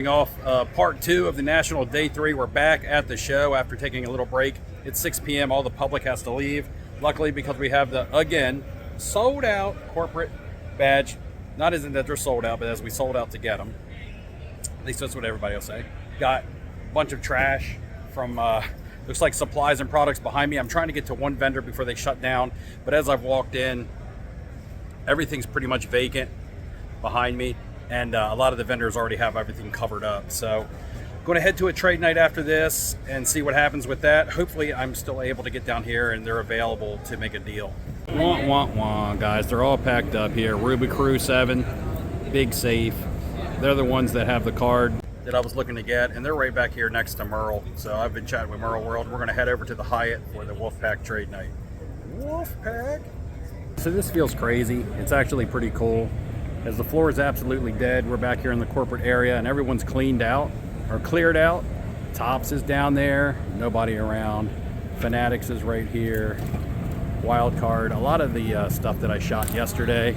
Off part 2 of the National Day 3. We're back at the show after taking a little break. It's 6 p.m. All the public has to leave. Luckily, because we have the, again, sold out corporate badge. Not as in that they're sold out, but as we sold out to get them. At least that's what everybody will say. Got a bunch of trash from, looks like supplies and products behind me. I'm trying to get to one vendor before they shut down. But as I've walked in, everything's pretty much vacant behind me. And a lot of the vendors already have everything covered up. So I'm going to head to a trade night after this and see what happens with that. Hopefully I'm still able to get down here and they're available to make a deal. Wah, wah, wah, guys. They're all packed up here. Ruby Crew 7, Big Safe. They're the ones that have the card that I was looking to get. And they're right back here next to Merle. So I've been chatting with Merle World. We're going to head over to the Hyatt for the Wolfpack trade night. Wolfpack. So this feels crazy. It's actually pretty cool. As the floor is absolutely dead, we're back here in the corporate area and everyone's cleaned out or cleared out. Tops is down there, nobody around. Fanatics is right here. Wild Card, a lot of the stuff that I shot yesterday,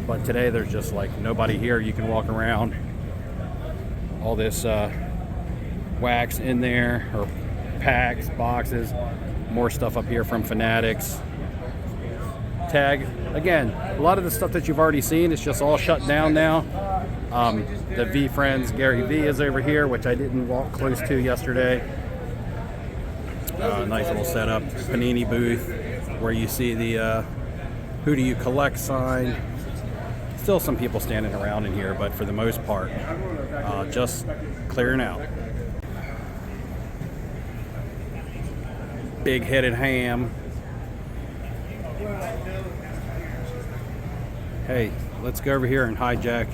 but today there's just like nobody here. You can walk around. All this wax in there, or packs, boxes, more stuff up here from Fanatics. Tag, again, a lot of the stuff that you've already seen, it's just all shut down now. The V Friends, Gary V is over here, which I didn't walk close to yesterday. Nice little setup, Panini booth, where you see the Who Do You Collect sign. Still some people standing around in here, but for the most part, just clearing out. Big-headed Hamm. Hey, let's go over here and hijack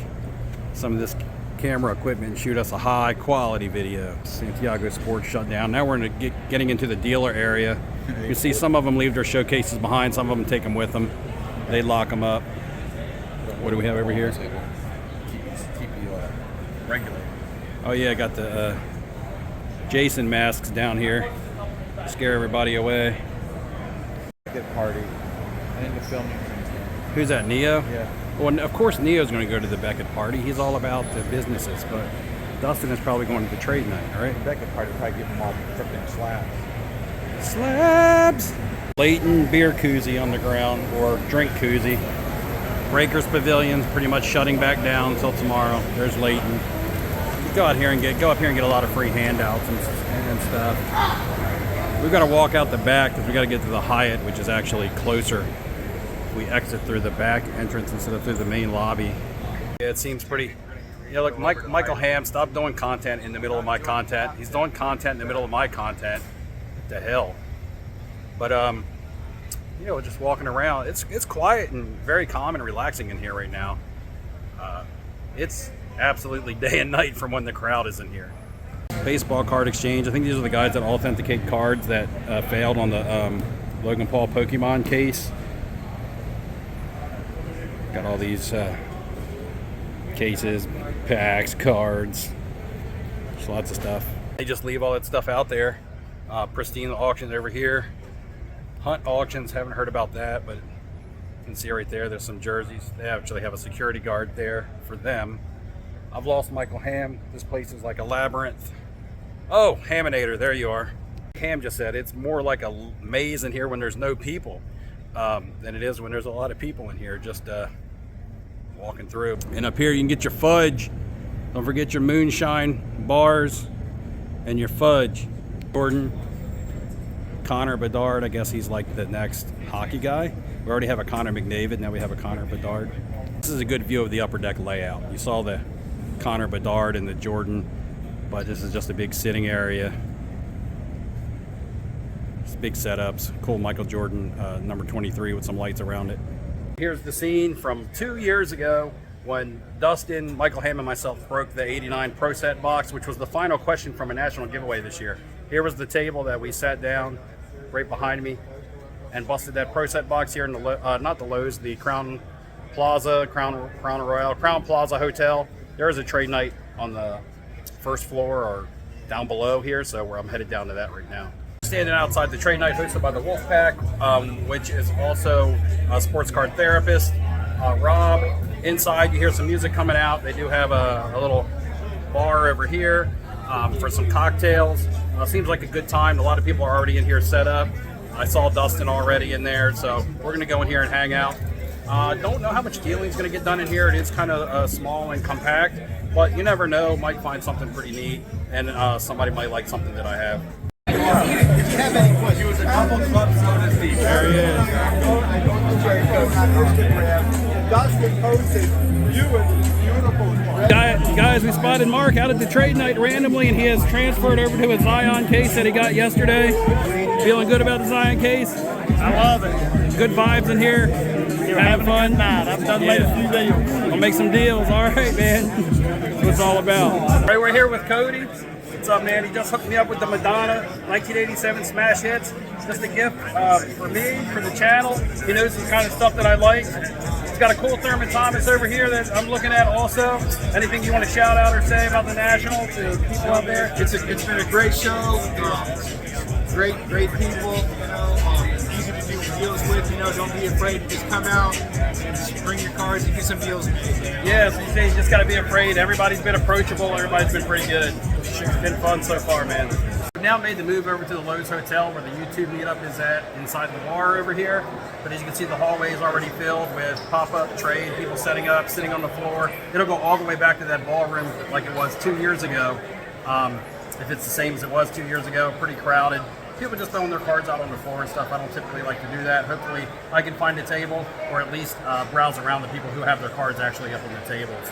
some of this camera equipment and shoot us a high quality video. Santiago Sports shut down. Now we're getting into the dealer area. You can see some of them leave their showcases behind, some of them take them with them. They lock them up. What do we have over here? Regular. Oh yeah, I got the Jason masks down here. Scare everybody away. Good party. And the filming. Who's that, Neo? Yeah. Well, of course Neo's going to go to the Beckett party. He's all about the businesses, but Dustin is probably going to the trade night, all right? The Beckett party probably give them all freaking slabs. Slabs! Layton beer koozie on the ground, or drink koozie. Breakers Pavilion's pretty much shutting back down until tomorrow. There's Layton. Go up here and get a lot of free handouts and stuff. We've got to walk out the back because we got to get to the Hyatt, which is actually closer. We exit through the back entrance instead of through the main lobby. Yeah, it seems pretty. Yeah, look, Michael Hamm, stop doing content in the middle of my content. He's doing content in the middle of my content. To hell. But you know, just walking around, it's quiet and very calm and relaxing in here right now. It's absolutely day and night from when the crowd is in here. Baseball card exchange. I think these are the guys that authenticate cards that failed on the Logan Paul Pokemon case. Got all these cases, packs, cards, just lots of stuff. They just leave all that stuff out there. Pristine auctions over here. Hunt auctions, haven't heard about that, but you can see right there, there's some jerseys. They actually have a security guard there for them. I've lost Michael Hamm. This place is like a labyrinth. Oh, Hamminator, there you are. Hamm just said it's more like a maze in here when there's no people than it is when there's a lot of people in here. Just walking through. And up here you can get your fudge. Don't forget your moonshine bars and your fudge. Jordan, Connor Bedard, I guess he's like the next hockey guy. We already have a Connor McDavid, now we have a Connor Bedard. This is a good view of the upper deck layout. You saw the Connor Bedard and the Jordan, but this is just a big sitting area. It's big setups. Cool Michael Jordan number 23 with some lights around it. Here's the scene from 2 years ago when Dustin, Michael Hamm, and myself broke the 89 Pro Set box, which was the final question from a national giveaway this year. Here was the table that we sat down right behind me and busted that Pro Set box here in the, not the Lowe's, the Crown Plaza Hotel. There is a trade night on the first floor or down below here, so I'm headed down to that right now. Standing outside the trade night hosted by the Wolfpack, which is also a sports card therapist, Rob. Inside, you hear some music coming out. They do have a little bar over here for some cocktails. Seems like a good time. A lot of people are already in here set up. I saw Dustin already in there, so we're going to go in here and hang out. Don't know how much dealing is going to get done in here. It is kind of small and compact, but you never know. Might find something pretty neat, and somebody might like something that I have. If you have any questions, use a couple club sodas deep. There he is. Dustin posted you and beautiful. Guys, we spotted Mark out at the trade night randomly, and he has transferred over to his Zion case that he got yesterday. Feeling good about the Zion case? I love it. Good vibes in here. You're having fun. I've done made a few deals. We'll make some deals. All right, man. That's what it's all about. All right, we're here with Cody. What's up, man? He just hooked me up with the Madonna 1987 smash hits. Just a gift for me, for the channel. He knows the kind of stuff that I like. He's got a cool Thurman Thomas over here that I'm looking at also. Anything you want to shout out or say about the National to people out there? It's been a great show. Great people. Easy to do deals with. Don't be afraid to just come out and just bring your cards and get some deals made. Yeah, so you say you just got to be afraid. Everybody's been approachable. Everybody's been pretty good. It's been fun so far, man. We've now made the move over to the Lowe's Hotel where the YouTube meetup is at inside the bar over here. But as you can see, the hallway is already filled with pop-up trade, people setting up, sitting on the floor. It'll go all the way back to that ballroom like it was 2 years ago. If it's the same as it was 2 years ago, pretty crowded. People just throwing their cards out on the floor and stuff. I don't typically like to do that. Hopefully I can find a table or at least browse around the people who have their cards actually up on the tables.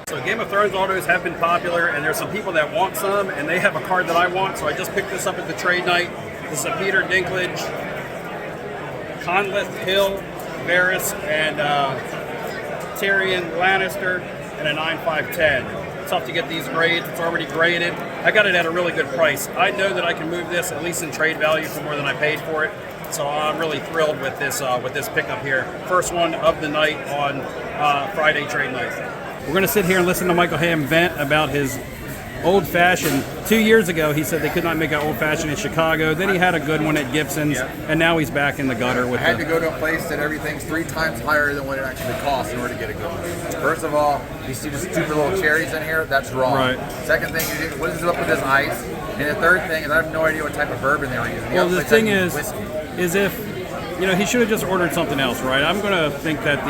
So Game of Thrones autos have been popular, and there's some people that want some, and they have a card that I want, so I just picked this up at the trade night. This is a Peter Dinklage, Conleth Hill, Varys, and Tyrion Lannister, and a 9/5/10. Tough to get these grades. It's already graded. I got it at a really good price. I know that I can move this at least in trade value for more than I paid for it. So I'm really thrilled with this pickup here. First one of the night on Friday trade night. We're going to sit here and listen to Michael Hamm vent about his old-fashioned. 2 years ago, he said they could not make an old-fashioned in Chicago. Then he had a good one at Gibson's, and now he's back in the gutter with I had to go to a place that everything's 3 times higher than what it actually costs in order to get a good one. First of all, you see the stupid little cherries in here? That's wrong. Right. Second thing, you do, what is up with this ice? And the third thing is I have no idea what type of bourbon they were using. Well, the thing is if, he should have just ordered something else, right? I'm going to think that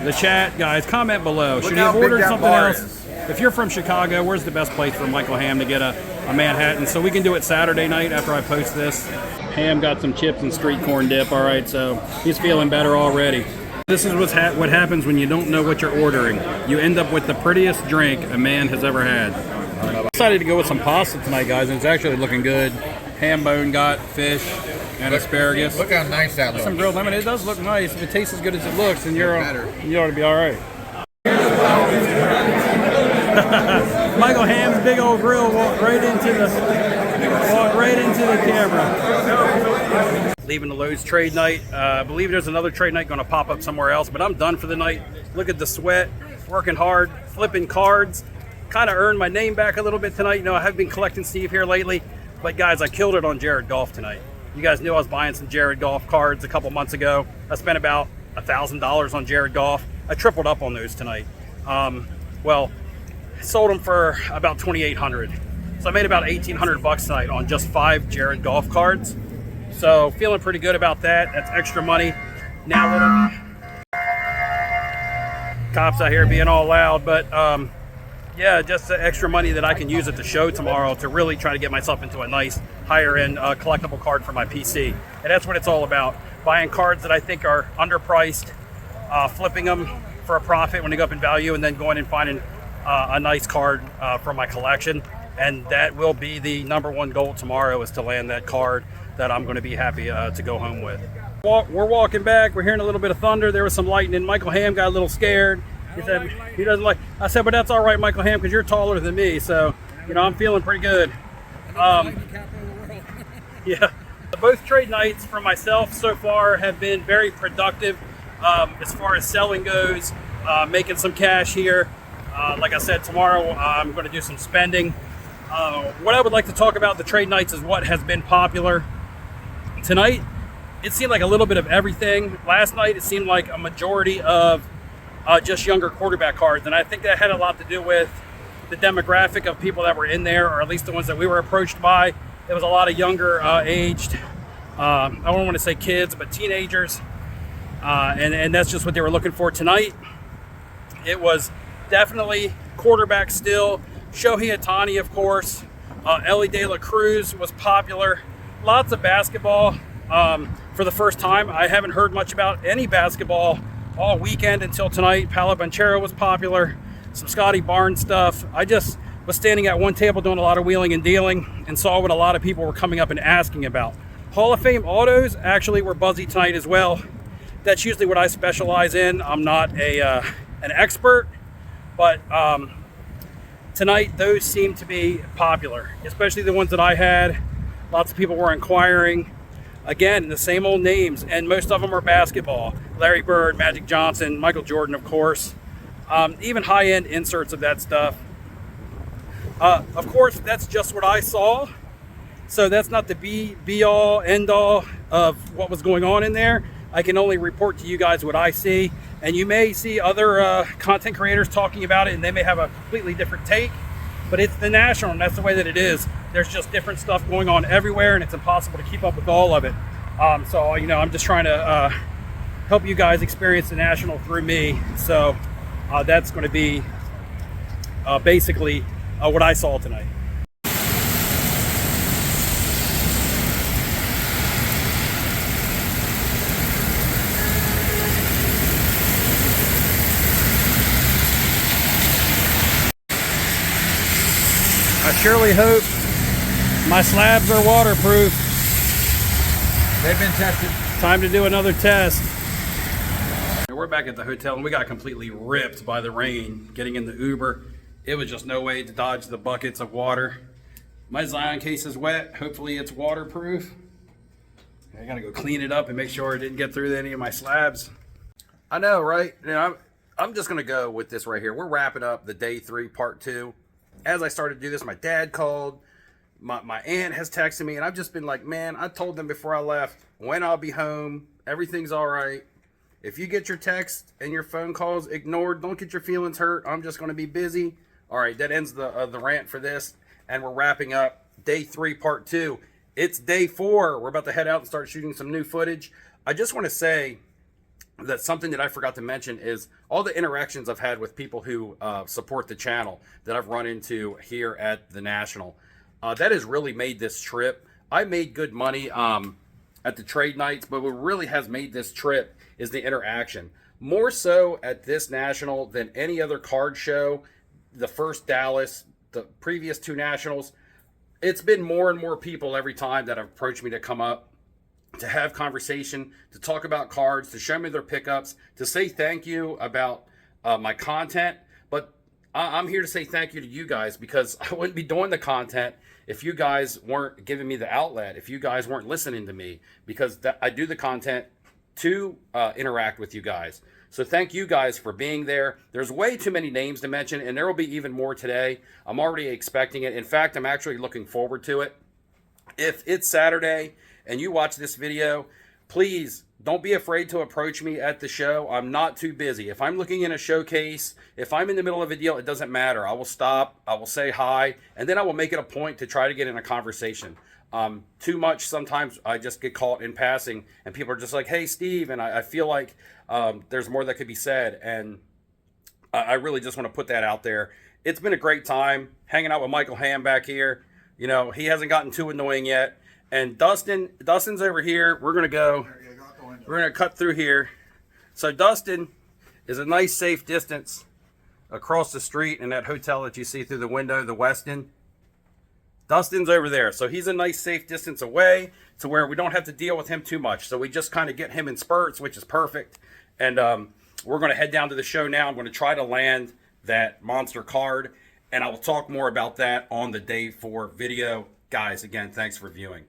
the chat guys, comment below. Should he have ordered something else? If you're from Chicago, where's the best place for Michael Hamm to get a Manhattan? So we can do it Saturday night after I post this. Hamm got some chips and street corn dip, all right, so he's feeling better already. This is what happens when you don't know what you're ordering. You end up with the prettiest drink a man has ever had. I decided to go with some pasta tonight, guys, and it's actually looking good. Ham bone got fish and asparagus. Look how nice that looks. Some grilled lemon. It does look nice. If it tastes as good as it looks, then you ought to be all right. Michael Hamm's big old grill walked right into the camera. Leaving the Lowe's trade night. I believe there's another trade night going to pop up somewhere else, but I'm done for the night. Look at the sweat, working hard, flipping cards. Kind of earned my name back a little bit tonight. I have been collecting Steve here lately, but guys, I killed it on Jared Goff tonight. You guys knew I was buying some Jared Goff cards a couple months ago. I spent about $1,000 on Jared Goff. I tripled up on those tonight. Sold them for about $2,800. So I made about $1,800 tonight on just 5 Jared Goff cards. So feeling pretty good about that. That's extra money. Now cops out here being all loud, but yeah, just the extra money that I can use at the show tomorrow to really try to get myself into a nice higher end collectible card for my PC. And that's what it's all about. Buying cards that I think are underpriced, flipping them for a profit when they go up in value, and then going and finding a nice card for my collection. And that will be the #1 goal tomorrow, is to land that card that I'm going to be happy to go home with. We're walking back. We're hearing a little bit of thunder. There was some lightning. Michael Hamm got a little scared. He said he doesn't like. I said, but that's all right, Michael Hamm, because you're taller than me. So, I'm feeling pretty good. Yeah. Both trade nights for myself so far have been very productive as far as selling goes, making some cash here. Like I said, tomorrow I'm going to do some spending. What I would like to talk about the trade nights is what has been popular. Tonight, it seemed like a little bit of everything. Last night, it seemed like a majority of just younger quarterback cards, and I think that had a lot to do with the demographic of people that were in there, or at least the ones that we were approached by. It was a lot of younger aged, I don't want to say kids, but teenagers. And that's just what they were looking for tonight. It was definitely quarterback still. Shohei Ohtani, of course. Ellie De La Cruz was popular. Lots of basketball. For the first time, I haven't heard much about any basketball all weekend until tonight. Paolo Banchero was popular. Some Scotty Barnes stuff. I just was standing at one table doing a lot of wheeling and dealing and saw what a lot of people were coming up and asking about. Hall of Fame autos actually were buzzy tonight as well. That's usually what I specialize in. I'm not an expert, but tonight those seem to be popular, especially the ones that I had. Lots of people were inquiring. Again, the same old names, and most of them are basketball. Larry Bird, Magic Johnson, Michael Jordan, of course. Even high-end inserts of that stuff. Of course, that's just what I saw. So that's not the be-all, end-all of what was going on in there. I can only report to you guys what I see. And you may see other content creators talking about it, and they may have a completely different take. But it's the National, and that's the way that it is. There's just different stuff going on everywhere, and it's impossible to keep up with all of it. So, I'm just trying to help you guys experience the National through me. So that's going to be basically what I saw tonight. I surely hope my slabs are waterproof. They've been tested. Time to do another test. We're back at the hotel and we got completely ripped by the rain getting in the Uber. It was just no way to dodge the buckets of water. My Zion case is wet. Hopefully it's waterproof. I gotta go clean it up and make sure it didn't get through any of my slabs. I know, right? I'm just gonna go with this right here. We're wrapping up the day 3, part 2. As I started to do this, my dad called. My aunt has texted me, and I've just been like, man, I told them before I left when I'll be home. Everything's all right. If you get your texts and your phone calls ignored, don't get your feelings hurt. I'm just going to be busy. All right, that ends the rant for this, and we're wrapping up day 3, part 2. It's day 4. We're about to head out and start shooting some new footage. I just want to say that something that I forgot to mention is all the interactions I've had with people who support the channel that I've run into here at the National. That has really made this trip. I made good money at the trade nights, but what really has made this trip is the interaction. More so at this National than any other card show, the first Dallas, the previous 2 Nationals. It's been more and more people every time that have approached me to come up, to have conversation, to talk about cards, to show me their pickups, to say thank you about my content. But I'm here to say thank you to you guys, because I wouldn't be doing the content if you guys weren't giving me the outlet, if you guys weren't listening to me, because I do the content to interact with you guys. So thank you guys for being there. There's way too many names to mention, and there will be even more today. I'm already expecting it. In fact, I'm actually looking forward to it. If it's Saturday and you watch this video, please don't be afraid to approach me at the show. I'm not too busy. If I'm looking in a showcase, if I'm in the middle of a deal, it doesn't matter. I will stop, I will say hi, and then I will make it a point to try to get in a conversation. Too much, sometimes I just get caught in passing, and people are just like, hey, Steve, and I feel like there's more that could be said, and I really just want to put that out there. It's been a great time hanging out with Michael Hamm back here. He hasn't gotten too annoying yet. And Dustin's over here. We're going to cut through here. So Dustin is a nice safe distance across the street in that hotel that you see through the window, the Westin. Dustin's over there. So he's a nice safe distance away to where we don't have to deal with him too much. So we just kind of get him in spurts, which is perfect. And we're going to head down to the show now. I'm going to try to land that monster card. And I will talk more about that on the day 4 video. Guys, again, thanks for viewing.